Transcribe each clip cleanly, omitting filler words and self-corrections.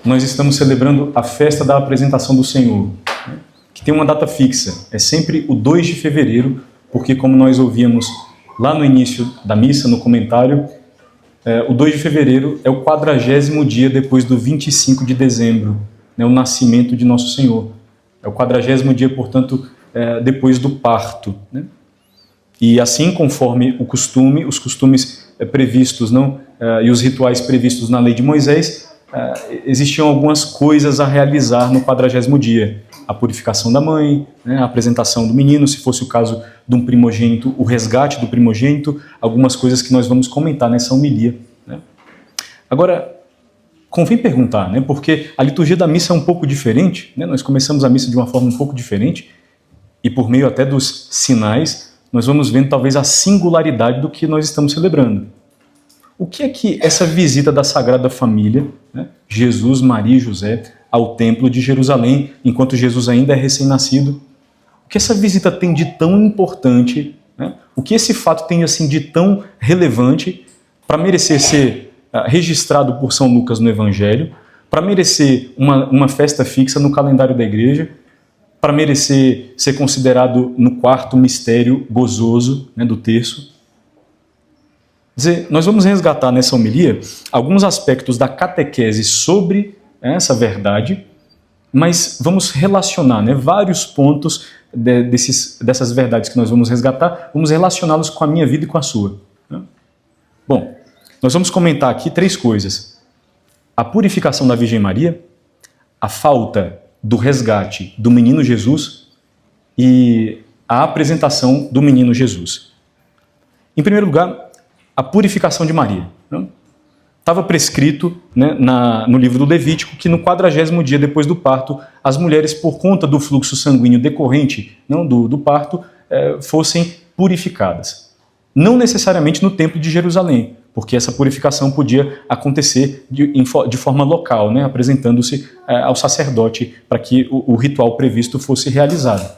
nós estamos celebrando a festa da apresentação do Senhor, né, que tem uma data fixa, é sempre o 2 de fevereiro, porque como nós ouvíamos lá no início da missa, no comentário, o 2 de fevereiro é o 40º dia depois do 25 de dezembro, né, o nascimento de Nosso Senhor. É o 40º dia, portanto, depois do parto, né? E assim, conforme o costume, os costumes previstos, e os rituais previstos na lei de Moisés, existiam algumas coisas a realizar no 40º dia. A purificação da mãe, né, a apresentação do menino, se fosse o caso de um primogênito, o resgate do primogênito, algumas coisas que nós vamos comentar nessa homilia, né? Agora, convém perguntar, né, porque a liturgia da missa é um pouco diferente, né? Nós começamos a missa de uma forma um pouco diferente, e por meio até dos sinais, nós vamos vendo talvez a singularidade do que nós estamos celebrando. O que é que essa visita da Sagrada Família, né, Jesus, Maria e José, ao Templo de Jerusalém, enquanto Jesus ainda é recém-nascido, o que essa visita tem de tão importante, né, o que esse fato tem assim de tão relevante para merecer ser registrado por São Lucas no Evangelho, para merecer uma festa fixa no calendário da Igreja, para merecer ser considerado no quarto mistério gozoso, né, do terço. Quer dizer, nós vamos resgatar nessa homilia alguns aspectos da catequese sobre essa verdade, mas vamos relacionar, né, vários pontos dessas verdades que nós vamos resgatar, vamos relacioná-los com a minha vida e com a sua, né? Bom, nós vamos comentar aqui 3 coisas: a purificação da Virgem Maria, a falta do resgate do menino Jesus e a apresentação do menino Jesus. Em primeiro lugar, a purificação de Maria. Estava prescrito, né, no livro do Levítico que no 40º dia depois do parto, as mulheres, por conta do fluxo sanguíneo decorrente do parto, fossem purificadas. Não necessariamente no Templo de Jerusalém, porque essa purificação podia acontecer de forma local, né, apresentando-se ao sacerdote para que o ritual previsto fosse realizado.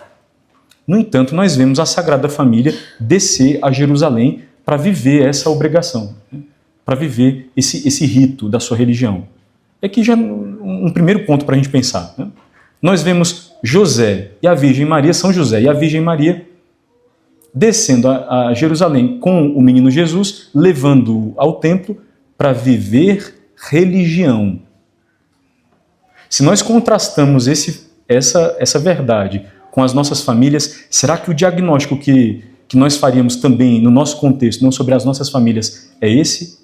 No entanto, nós vemos a Sagrada Família descer a Jerusalém para viver essa obrigação, né, para viver esse rito da sua religião. É aqui já um primeiro ponto para a gente pensar, né? Nós vemos José e a Virgem Maria, São José e a Virgem Maria, descendo a Jerusalém com o menino Jesus, levando-o ao templo para viver religião. Se nós contrastamos essa verdade com as nossas famílias, será que o diagnóstico que nós faríamos também no nosso contexto, não sobre as nossas famílias, é esse?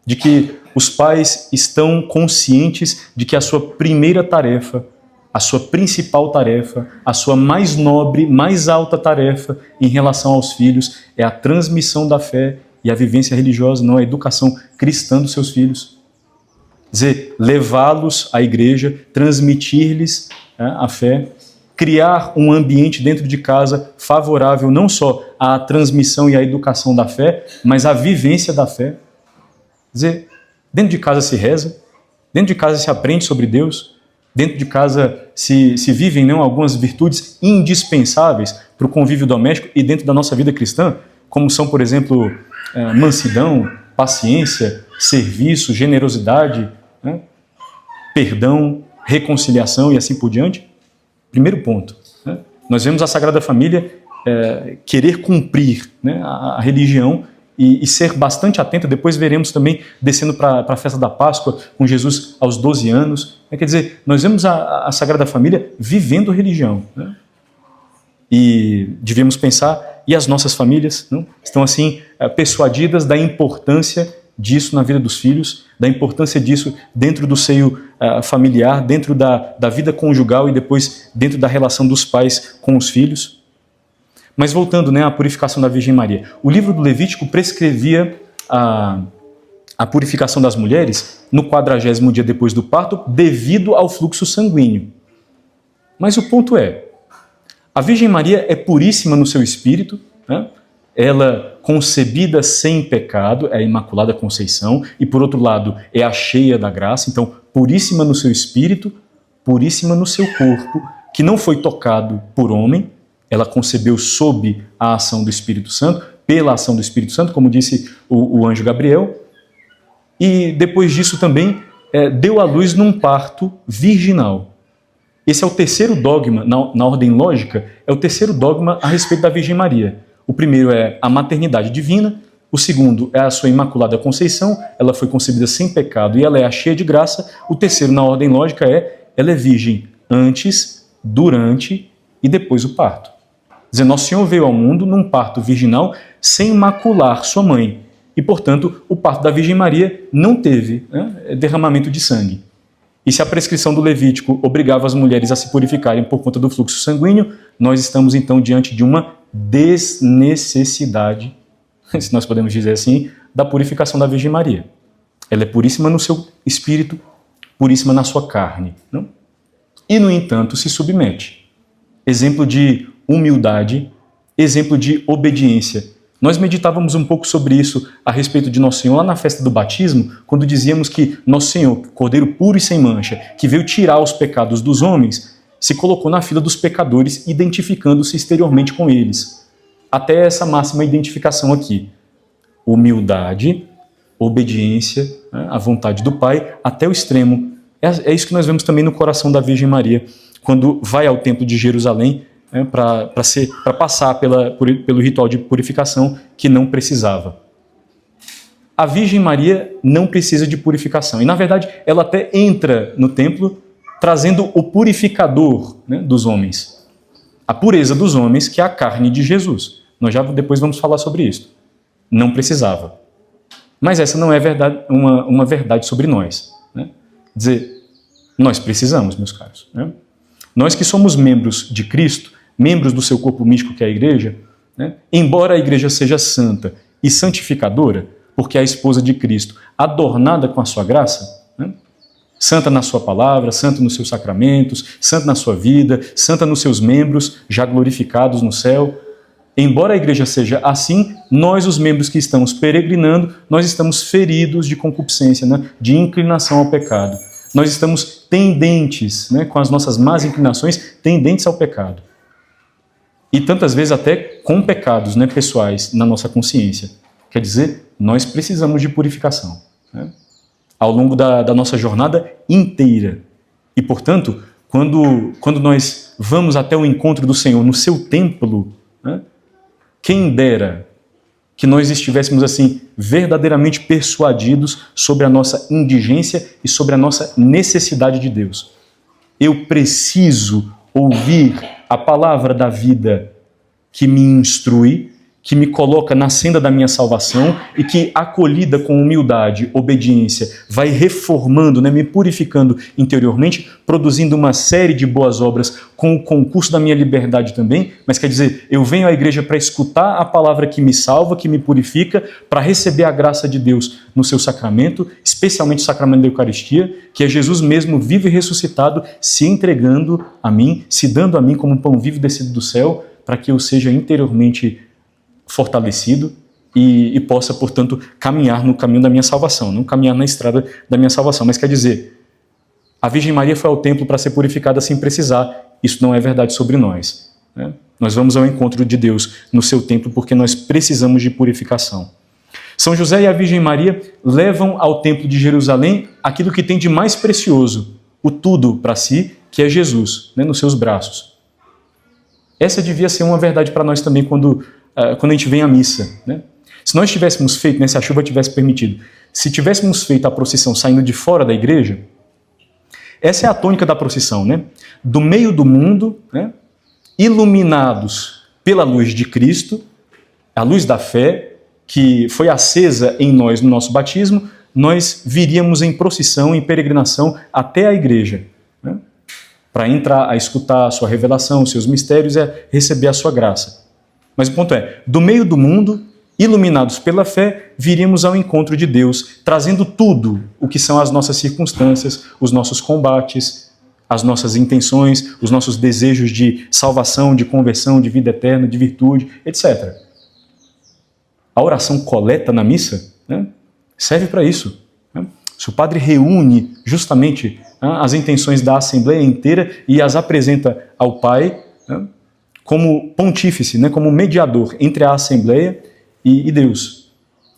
De que os pais estão conscientes de que a sua primeira tarefa, a sua principal tarefa, a sua mais nobre, mais alta tarefa em relação aos filhos é a transmissão da fé e a vivência religiosa, não a educação cristã dos seus filhos. Quer dizer, levá-los à igreja, transmitir-lhes a fé, criar um ambiente dentro de casa favorável não só à transmissão e à educação da fé, mas à vivência da fé. Quer dizer, dentro de casa se reza, dentro de casa se aprende sobre Deus, dentro de casa se vivem algumas virtudes indispensáveis para o convívio doméstico e dentro da nossa vida cristã, como são, por exemplo, mansidão, paciência, serviço, generosidade, né, perdão, reconciliação e assim por diante. Primeiro ponto, né, nós vemos a Sagrada Família querer cumprir, né, a religião e ser bastante atenta. Depois veremos também descendo para a festa da Páscoa com Jesus aos 12 anos. Quer dizer, nós vemos a Sagrada Família vivendo religião, né? E devemos pensar, e as nossas famílias não? Estão assim persuadidas da importância disso na vida dos filhos, da importância disso dentro do seio familiar, dentro da vida conjugal e depois dentro da relação dos pais com os filhos. Mas voltando, né, à purificação da Virgem Maria, o livro do Levítico prescrevia a purificação das mulheres no 40º dia depois do parto devido ao fluxo sanguíneo. Mas o ponto é, a Virgem Maria é puríssima no seu espírito, né? Ela concebida sem pecado, é a Imaculada Conceição, e por outro lado é a cheia da graça, então puríssima no seu espírito, puríssima no seu corpo, que não foi tocado por homem. Ela concebeu sob a ação do Espírito Santo, pela ação do Espírito Santo, como disse o anjo Gabriel. E depois disso também, deu à luz num parto virginal. Esse é o terceiro dogma, na ordem lógica, é o terceiro dogma a respeito da Virgem Maria. O primeiro é a maternidade divina, o segundo é a sua Imaculada Conceição, ela foi concebida sem pecado e ela é a cheia de graça. O terceiro, na ordem lógica, ela é virgem antes, durante e depois do parto. Quer dizer, Nosso Senhor veio ao mundo num parto virginal sem macular sua mãe. E, portanto, o parto da Virgem Maria não teve derramamento de sangue. E se a prescrição do Levítico obrigava as mulheres a se purificarem por conta do fluxo sanguíneo, nós estamos então diante de uma desnecessidade, se nós podemos dizer assim, da purificação da Virgem Maria. Ela é puríssima no seu espírito, puríssima na sua carne. Não? E, no entanto, se submete. Exemplo de humildade, exemplo de obediência. Nós meditávamos um pouco sobre isso a respeito de Nosso Senhor lá na festa do batismo, quando dizíamos que Nosso Senhor, Cordeiro puro e sem mancha, que veio tirar os pecados dos homens, se colocou na fila dos pecadores, identificando-se exteriormente com eles. Até essa máxima identificação aqui. Humildade, obediência, à vontade do Pai, até o extremo. É isso que nós vemos também no coração da Virgem Maria, quando vai ao templo de Jerusalém, para passar pelo ritual de purificação que não precisava. A Virgem Maria não precisa de purificação. E, na verdade, ela até entra no templo trazendo o purificador dos homens. A pureza dos homens, que é a carne de Jesus. Nós já depois vamos falar sobre isso. Não precisava. Mas essa não é uma verdade sobre nós. Quer dizer, nós precisamos, meus caros. Nós que somos membros de Cristo, membros do seu corpo místico que é a igreja, embora a igreja seja santa e santificadora, porque é a esposa de Cristo, adornada com a sua graça, santa na sua palavra, santa nos seus sacramentos, santa na sua vida, santa nos seus membros, já glorificados no céu. Embora a igreja seja assim, nós, os membros que estamos peregrinando, nós estamos feridos de concupiscência, de inclinação ao pecado. Nós estamos tendentes, com as nossas más inclinações, tendentes ao pecado. E tantas vezes até com pecados pessoais na nossa consciência. Quer dizer, nós precisamos de purificação. Ao longo da nossa jornada inteira. E, portanto, quando nós vamos até o encontro do Senhor no seu templo, quem dera que nós estivéssemos assim verdadeiramente persuadidos sobre a nossa indigência e sobre a nossa necessidade de Deus. Eu preciso ouvir a palavra da vida que me instrui, que me coloca na senda da minha salvação e que, acolhida com humildade, obediência, vai reformando, me purificando interiormente, produzindo uma série de boas obras com o concurso da minha liberdade também. Mas quer dizer, eu venho à igreja para escutar a palavra que me salva, que me purifica, para receber a graça de Deus no seu sacramento, especialmente o sacramento da Eucaristia, que é Jesus mesmo vivo e ressuscitado, se entregando a mim, se dando a mim como um pão vivo descido do céu, para que eu seja interiormente fortalecido e possa, portanto, caminhar no caminho da minha salvação, não caminhar na estrada da minha salvação. Mas quer dizer, a Virgem Maria foi ao templo para ser purificada sem precisar. Isso não é verdade sobre nós. Nós vamos ao encontro de Deus no seu templo porque nós precisamos de purificação. São José e a Virgem Maria levam ao templo de Jerusalém aquilo que tem de mais precioso, o tudo para si, que é Jesus, nos seus braços. Essa devia ser uma verdade para nós também quando a gente vem à missa. Se nós tivéssemos feito, se a chuva tivesse permitido, se tivéssemos feito a procissão saindo de fora da igreja, essa é a tônica da procissão, do meio do mundo, iluminados pela luz de Cristo, a luz da fé, que foi acesa em nós no nosso batismo, nós viríamos em procissão, em peregrinação até a igreja, para entrar a escutar a sua revelação, os seus mistérios, receber a sua graça. Mas o ponto é, do meio do mundo, iluminados pela fé, viríamos ao encontro de Deus, trazendo tudo o que são as nossas circunstâncias, os nossos combates, as nossas intenções, os nossos desejos de salvação, de conversão, de vida eterna, de virtude, etc. A oração coleta na missa serve para isso. Se o padre reúne justamente as intenções da Assembleia inteira e as apresenta ao Pai, como pontífice, como mediador entre a Assembleia e Deus.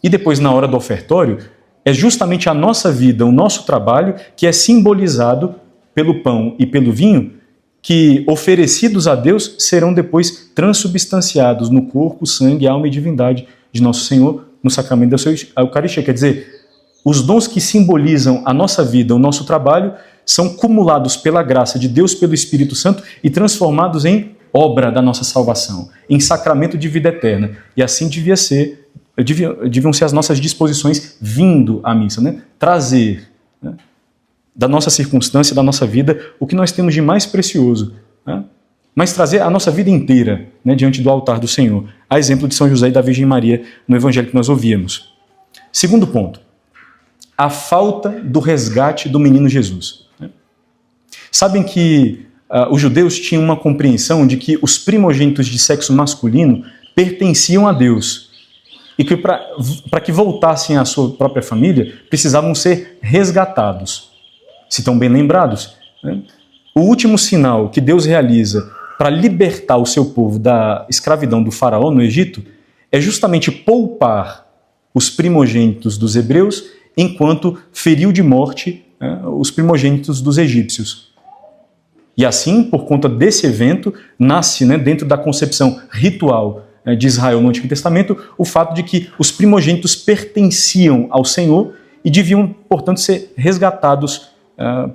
E depois, na hora do ofertório, é justamente a nossa vida, o nosso trabalho, que é simbolizado pelo pão e pelo vinho, que, oferecidos a Deus, serão depois transubstanciados no corpo, sangue, alma e divindade de nosso Senhor no sacramento da sua Eucaristia. Quer dizer, os dons que simbolizam a nossa vida, o nosso trabalho, são cumulados pela graça de Deus, pelo Espírito Santo e transformados em obra da nossa salvação, em sacramento de vida eterna. E assim deviam ser as nossas disposições vindo à missa, né? Trazer, né, da nossa circunstância, da nossa vida, o que nós temos de mais precioso, né? Mas trazer a nossa vida inteira, né, diante do altar do Senhor, a exemplo de São José e da Virgem Maria no evangelho que nós ouvíamos. Segundo ponto, a falta do resgate do menino Jesus. Sabem que os judeus tinham uma compreensão de que os primogênitos de sexo masculino pertenciam a Deus e que para que voltassem à sua própria família, precisavam ser resgatados. Se estão bem lembrados, né? O último sinal que Deus realiza para libertar o seu povo da escravidão do faraó no Egito é justamente poupar os primogênitos dos hebreus enquanto feriu de morte, né, os primogênitos dos egípcios. E assim, por conta desse evento, nasce, né, dentro da concepção ritual, né, de Israel no Antigo Testamento, o fato de que os primogênitos pertenciam ao Senhor e deviam, portanto, ser resgatados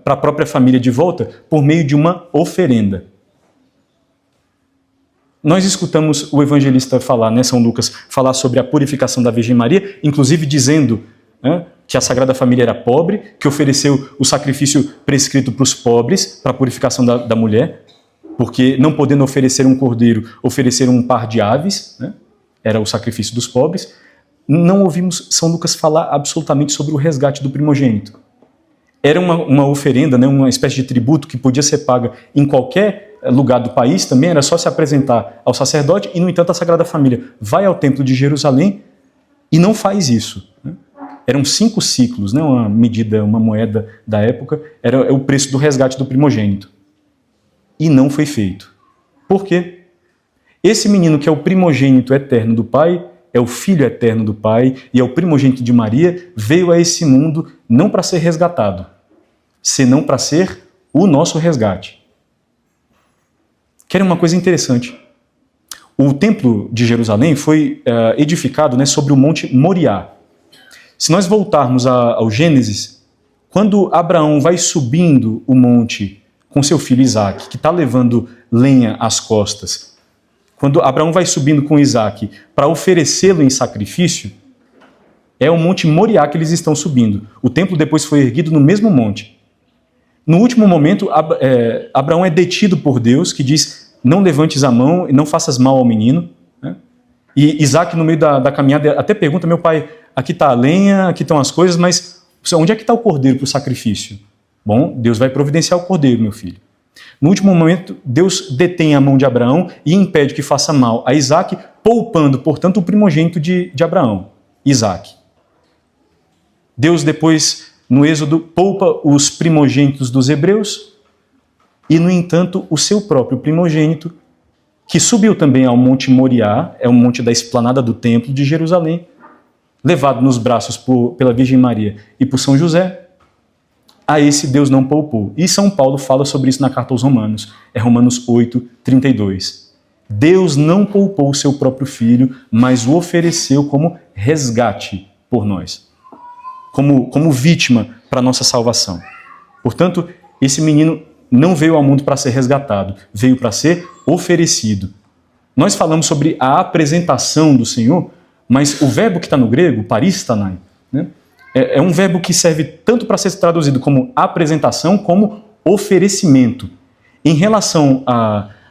para a própria família de volta por meio de uma oferenda. Nós escutamos o evangelista falar, né, São Lucas, falar sobre a purificação da Virgem Maria, inclusive dizendo, né, que a Sagrada Família era pobre, que ofereceu o sacrifício prescrito para os pobres, para a purificação da mulher, porque não podendo oferecer um cordeiro, ofereceram um par de aves, né, era o sacrifício dos pobres. Não ouvimos São Lucas falar absolutamente sobre o resgate do primogênito. Era uma oferenda, né, uma espécie de tributo que podia ser paga em qualquer lugar do país, também era só se apresentar ao sacerdote, e no entanto a Sagrada Família vai ao Templo de Jerusalém e não faz isso, né? Eram 5 ciclos, né, uma medida, uma moeda da época, era o preço do resgate do primogênito. E não foi feito. Por quê? Esse menino que é o primogênito eterno do Pai, é o filho eterno do Pai e é o primogênito de Maria, veio a esse mundo não para ser resgatado, senão para ser o nosso resgate. Querem uma coisa interessante? O Templo de Jerusalém foi edificado, né, sobre o Monte Moriá. Se nós voltarmos ao Gênesis, quando Abraão vai subindo o monte com seu filho Isaque, que está levando lenha às costas, quando Abraão vai subindo com Isaque para oferecê-lo em sacrifício, é o Monte Moriá que eles estão subindo. O templo depois foi erguido no mesmo monte. No último momento, Abraão é detido por Deus, que diz, não levantes a mão e não faças mal ao menino, né? E Isaque, no meio da caminhada, até pergunta, meu pai, aqui está a lenha, aqui estão as coisas, mas onde é que está o cordeiro para o sacrifício? Bom, Deus vai providenciar o cordeiro, meu filho. No último momento, Deus detém a mão de Abraão e impede que faça mal a Isaque, poupando, portanto, o primogênito de Abraão, Isaque. Deus depois, no Êxodo, poupa os primogênitos dos hebreus e, no entanto, o seu próprio primogênito, que subiu também ao Monte Moriá, é o monte da esplanada do Templo de Jerusalém, levado nos braços pela Virgem Maria e por São José, a esse Deus não poupou. E São Paulo fala sobre isso na carta aos Romanos, é Romanos 8:32. Deus não poupou o seu próprio filho, mas o ofereceu como resgate por nós, como vítima para a nossa salvação. Portanto, esse menino não veio ao mundo para ser resgatado, veio para ser oferecido. Nós falamos sobre a apresentação do Senhor, mas o verbo que está no grego, paristanai, né, é um verbo que serve tanto para ser traduzido como apresentação, como oferecimento. Em relação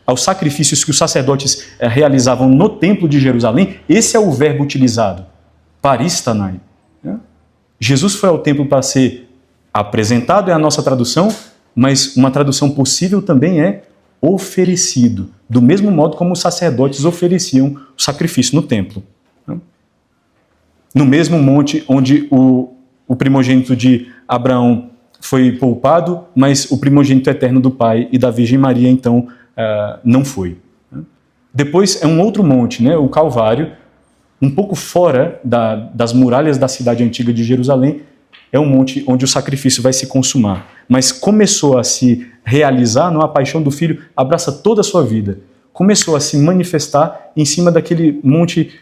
aos sacrifícios que os sacerdotes realizavam no Templo de Jerusalém, esse é o verbo utilizado, paristanai. Né? Jesus foi ao templo para ser apresentado, é a nossa tradução, mas uma tradução possível também é oferecido, do mesmo modo como os sacerdotes ofereciam o sacrifício no templo. No mesmo monte onde o primogênito de Abraão foi poupado, mas o primogênito eterno do Pai e da Virgem Maria, então, não foi. Depois é um outro monte, né, o Calvário, um pouco fora das muralhas da cidade antiga de Jerusalém, é um monte onde o sacrifício vai se consumar. Mas começou a se realizar, a paixão do Filho abraça toda a sua vida. Começou a se manifestar em cima daquele monte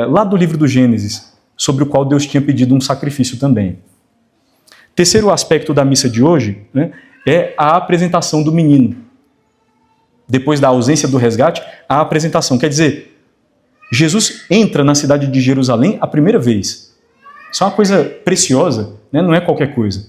lá do livro do Gênesis, sobre o qual Deus tinha pedido um sacrifício também. Terceiro aspecto da missa de hoje, né, é a apresentação do menino. Depois da ausência do resgate, a apresentação. Quer dizer, Jesus entra na cidade de Jerusalém a primeira vez. Isso é uma coisa preciosa, né? Não é qualquer coisa.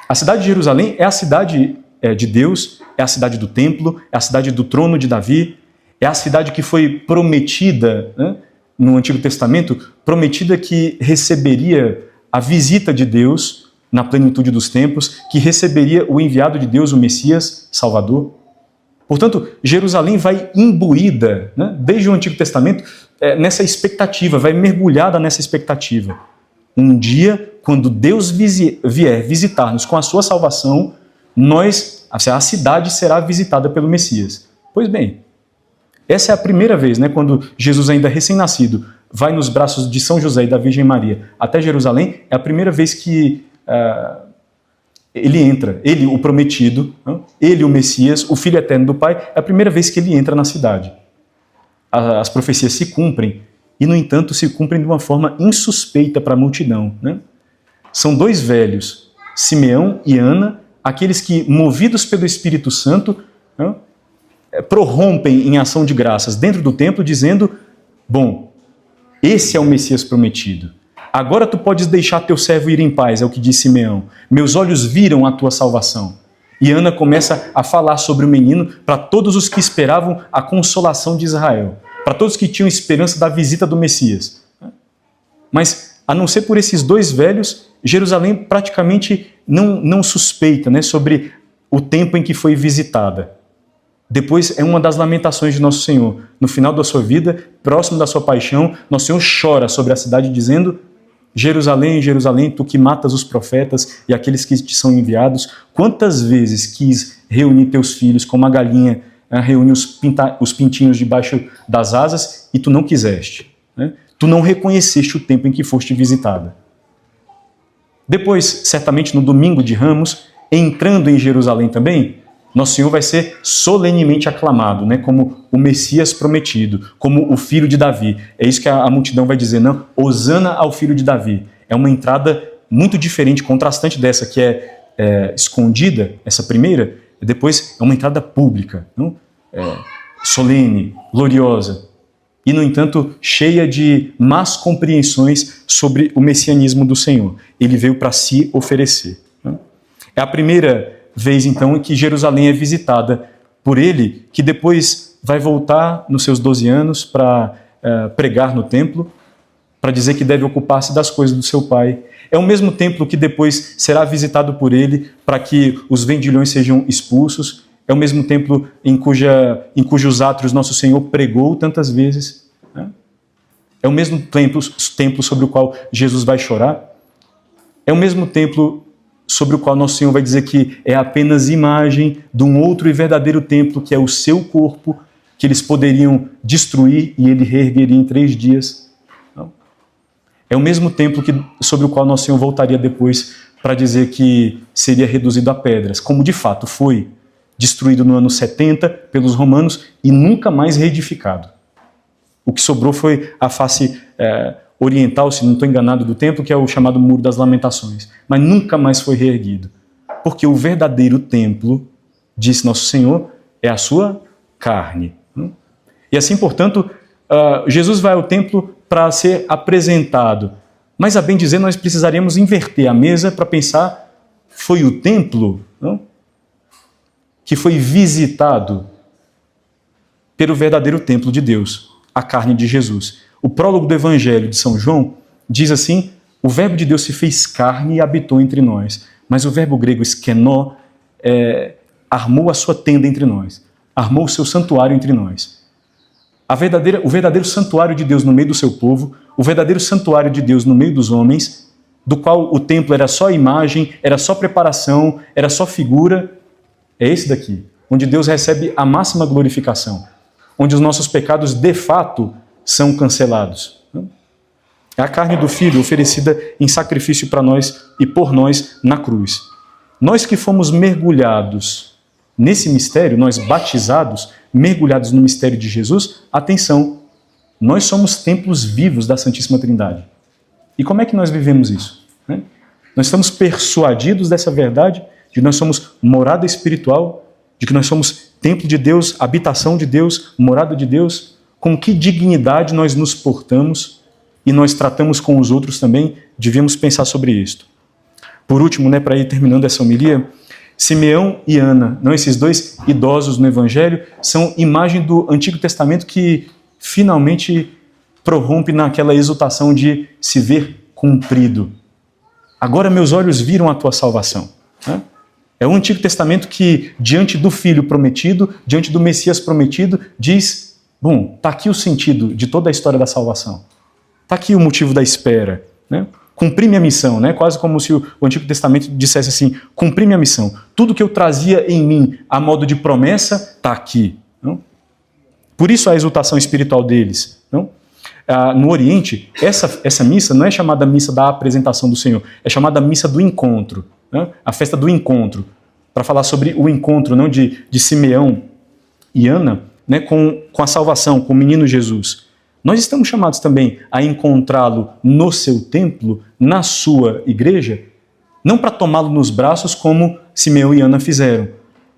A cidade de Jerusalém é a cidade de Deus, é a cidade do templo, é a cidade do trono de Davi, é a cidade que foi prometida, né, no Antigo Testamento, prometida que receberia a visita de Deus na plenitude dos tempos, que receberia o enviado de Deus, o Messias, Salvador. Portanto, Jerusalém vai imbuída, né, desde o Antigo Testamento, nessa expectativa, vai mergulhada nessa expectativa. Um dia, quando Deus vier visitar-nos com a sua salvação, a cidade será visitada pelo Messias. Pois bem, essa é a primeira vez, né, quando Jesus, ainda recém-nascido, vai nos braços de São José e da Virgem Maria até Jerusalém, é a primeira vez que ele entra, ele, o prometido, ele, o Messias, o Filho eterno do Pai, é a primeira vez que ele entra na cidade. As profecias se cumprem, e, no entanto, se cumprem de uma forma insuspeita para a multidão, né? São dois velhos, Simeão e Ana, aqueles que, movidos pelo Espírito Santo, prorrompem em ação de graças dentro do templo, dizendo: bom, esse é o Messias prometido. Agora tu podes deixar teu servo ir em paz, é o que diz Simeão. Meus olhos viram a tua salvação. E Ana começa a falar sobre o menino para todos os que esperavam a consolação de Israel, para todos que tinham esperança da visita do Messias. Mas, a não ser por esses dois velhos, Jerusalém praticamente não suspeita, né, sobre o tempo em que foi visitada. Depois é uma das lamentações de Nosso Senhor. No final da sua vida, próximo da sua paixão, Nosso Senhor chora sobre a cidade dizendo: Jerusalém, Jerusalém, tu que matas os profetas e aqueles que te são enviados, quantas vezes quis reunir teus filhos como a galinha reúne os pintinhos debaixo das asas e tu não quiseste, né? Tu não reconheceste o tempo em que foste visitada. Depois, certamente no domingo de Ramos, entrando em Jerusalém também, Nosso Senhor vai ser solenemente aclamado, né, como o Messias prometido, como o Filho de Davi. É isso que a multidão vai dizer, não? Hosana ao Filho de Davi. É uma entrada muito diferente, contrastante dessa, que é escondida, essa primeira, depois é uma entrada pública, não? Solene, gloriosa, e, no entanto, cheia de más compreensões sobre o messianismo do Senhor. Ele veio para se oferecer. Não? É a primeira vez, então, em que Jerusalém é visitada por ele, que depois vai voltar nos seus 12 anos para pregar no templo, para dizer que deve ocupar-se das coisas do seu pai. É o mesmo templo que depois será visitado por ele para que os vendilhões sejam expulsos. É o mesmo templo em cujos átrios Nosso Senhor pregou tantas vezes. Né? É o mesmo templo sobre o qual Jesus vai chorar. É o mesmo templo sobre o qual Nosso Senhor vai dizer que é apenas imagem de um outro e verdadeiro templo, que é o seu corpo, que eles poderiam destruir e ele reergueria em 3 dias. Não? É o mesmo templo sobre o qual Nosso Senhor voltaria depois para dizer que seria reduzido a pedras, como de fato foi, destruído no ano 70 pelos romanos e nunca mais reedificado. O que sobrou foi a face oriental, se não estou enganado, do templo, que é o chamado Muro das Lamentações, mas nunca mais foi reerguido, porque o verdadeiro templo, disse Nosso Senhor, é a sua carne. E assim, portanto, Jesus vai ao templo para ser apresentado, mas, a bem dizer, nós precisaríamos inverter a mesa para pensar: foi o templo, não? Que foi visitado pelo verdadeiro templo de Deus, a carne de Jesus. O prólogo do Evangelho de São João diz assim: o verbo de Deus se fez carne e habitou entre nós. Mas o verbo grego skenó armou a sua tenda entre nós, armou o seu santuário entre nós. O verdadeiro santuário de Deus no meio do seu povo, o verdadeiro santuário de Deus no meio dos homens, do qual o templo era só imagem, era só preparação, era só figura, é esse daqui, onde Deus recebe a máxima glorificação, onde os nossos pecados de fato são cancelados. É a carne do Filho oferecida em sacrifício para nós e por nós na cruz. Nós que fomos mergulhados nesse mistério, nós batizados, mergulhados no mistério de Jesus, atenção, nós somos templos vivos da Santíssima Trindade. E como é que nós vivemos isso? Nós estamos persuadidos dessa verdade, de que nós somos morada espiritual, de que nós somos templo de Deus, habitação de Deus, morada de Deus. Com que dignidade nós nos portamos e nós tratamos com os outros também, devemos pensar sobre isto. Por último, para ir terminando essa homilia, Simeão e Ana, esses dois idosos no Evangelho, são imagem do Antigo Testamento que finalmente prorrompe naquela exultação de se ver cumprido. Agora meus olhos viram a tua salvação. É o Antigo Testamento que, diante do Filho prometido, diante do Messias prometido, diz, está aqui o sentido de toda a história da salvação. Está aqui o motivo da espera. Cumpri minha missão, quase como se o Antigo Testamento dissesse assim, cumpri minha missão. Tudo que eu trazia em mim a modo de promessa está aqui. Por isso a exultação espiritual deles. No Oriente, essa missa não é chamada missa da apresentação do Senhor, é chamada missa do encontro, a festa do encontro, para falar sobre o encontro de Simeão e Ana com a salvação, com o menino Jesus. Nós estamos chamados também a encontrá-lo no seu templo, na sua igreja, não para tomá-lo nos braços como Simeão e Ana fizeram,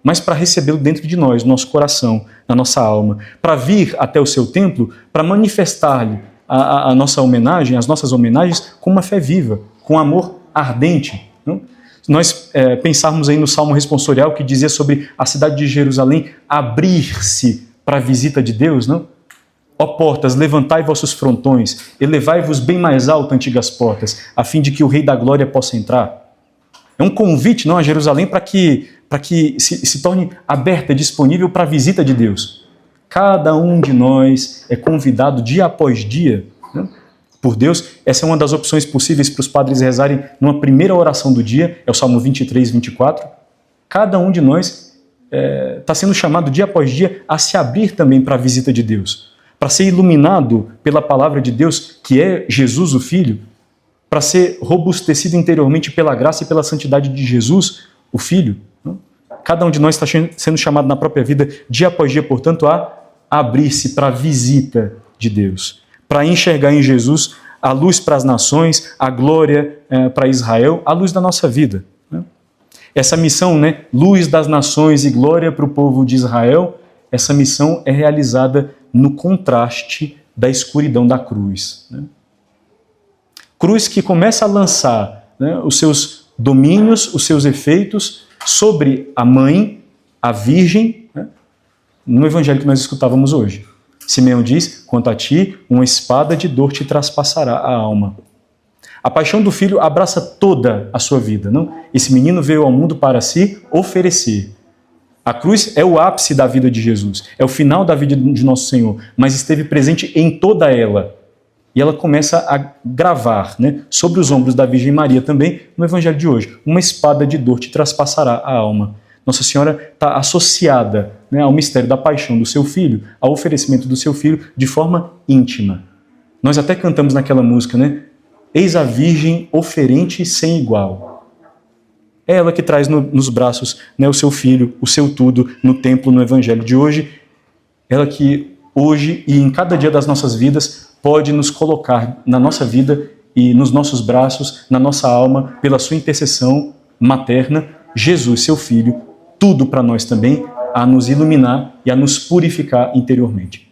mas para recebê-lo dentro de nós, no nosso coração, na nossa alma, para vir até o seu templo, para manifestar-lhe a nossa homenagem, as nossas homenagens, com uma fé viva, com amor ardente. Se nós pensarmos aí no Salmo responsorial que dizia sobre a cidade de Jerusalém abrir-se para a visita de Deus, Ó portas, levantai vossos frontões, elevai-vos bem mais alto, antigas portas, a fim de que o Rei da Glória possa entrar. É um convite a Jerusalém para que se torne aberta, disponível para a visita de Deus. Cada um de nós é convidado dia após dia, por Deus. Essa é uma das opções possíveis para os padres rezarem numa primeira oração do dia, é o Salmo 23, 24. Cada um de nós está sendo chamado dia após dia a se abrir também para a visita de Deus, para ser iluminado pela palavra de Deus, que é Jesus o Filho, para ser robustecido interiormente pela graça e pela santidade de Jesus o Filho. Cada um de nós está sendo chamado na própria vida, dia após dia, portanto, a abrir-se para a visita de Deus, para enxergar em Jesus a luz para as nações, a glória para Israel, a luz da nossa vida. Essa missão, luz das nações e glória para o povo de Israel, essa missão é realizada no contraste da escuridão da cruz. Cruz que começa a lançar os seus domínios, os seus efeitos sobre a mãe, a virgem, no evangelho que nós escutávamos hoje. Simeão diz, quanto a ti, uma espada de dor te traspassará a alma. A paixão do Filho abraça toda a sua vida. Esse menino veio ao mundo para se oferecer. A cruz é o ápice da vida de Jesus, é o final da vida de nosso Senhor, mas esteve presente em toda ela. E ela começa a gravar sobre os ombros da Virgem Maria também, no Evangelho de hoje, uma espada de dor te traspassará a alma. Nossa Senhora está associada ao mistério da paixão do seu Filho, ao oferecimento do seu Filho de forma íntima. Nós até cantamos naquela música, Eis a Virgem oferente sem igual. É ela que traz nos braços o seu Filho, o seu tudo, no templo, no Evangelho de hoje. Ela que hoje e em cada dia das nossas vidas pode nos colocar na nossa vida e nos nossos braços, na nossa alma, pela sua intercessão materna, Jesus, seu Filho, tudo para nós também, a nos iluminar e a nos purificar interiormente.